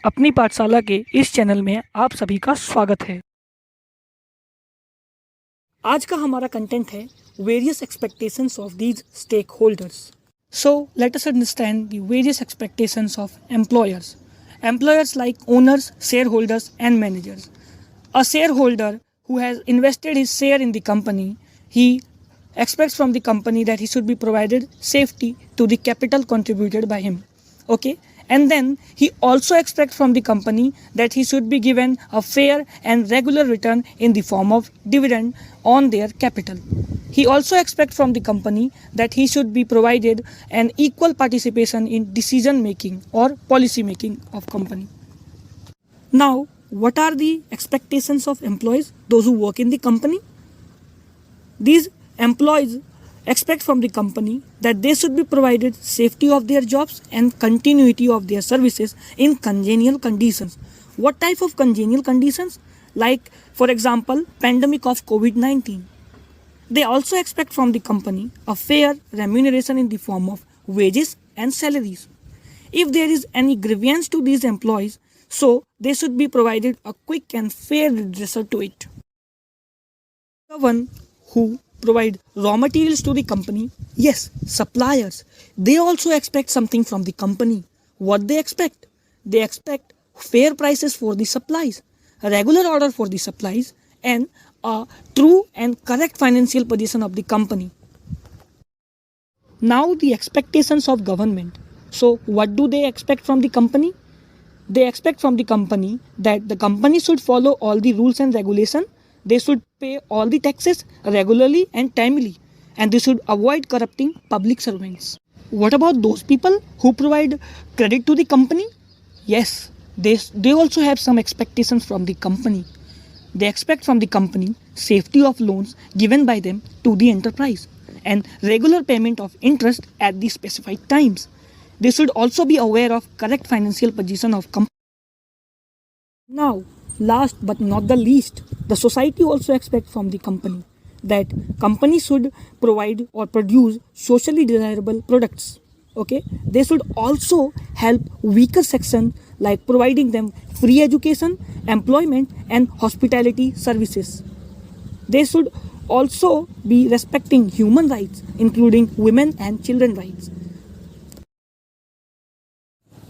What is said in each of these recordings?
अपनी पाठशाला के इस चैनल में आप सभी का स्वागत है। आज का हमारा कंटेंट है various expectations of these stakeholders. So let us understand the various expectations of employers. Employers like owners, shareholders and managers. A shareholder who has invested his share in the company, he expects from the company that he should be provided safety to the capital contributed by him. Okay, and then he also expects from the company that he should be given a fair and regular return in the form of dividend on their capital. He also expects from the company that he should be provided an equal participation in decision making or policy making of company. Now, what are the expectations of employees, those who work in the company? These employees expect from the company that they should be provided safety of their jobs and continuity of their services in congenial conditions. What type of congenial conditions? Like, for example, pandemic of COVID-19. They also expect from the company a fair remuneration in the form of wages and salaries. If there is any grievance to these employees, so they should be provided a quick and fair redressal to it. The one who provide raw materials to the company, yes, suppliers, they also expect something from the company. What they expect? They expect fair prices for the supplies, a regular order for the supplies, and a true and correct financial position of the company. Now the expectations of government. So what do they expect from the company? They expect from the company that the company should follow all the rules and regulation. They should pay all the taxes regularly and timely, and they should avoid corrupting public servants. What about those people who provide credit to the company? Yes, they also have some expectations from the company. They expect from the company safety of loans given by them to the enterprise and regular payment of interest at the specified times. They should also be aware of correct financial position of company. Now, last but not the least, the society also expects from the company that company should provide or produce socially desirable products. Okay, they should also help weaker section like providing them free education, employment and hospitality services. They should also be respecting human rights including women and children rights.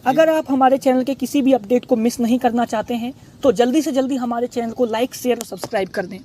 अगर आप हमारे channel के किसी भी update को miss नहीं करना चाहते हैं तो जल्दी से जल्दी हमारे चैनल को लाइक, शेयर और सब्सक्राइब कर दें।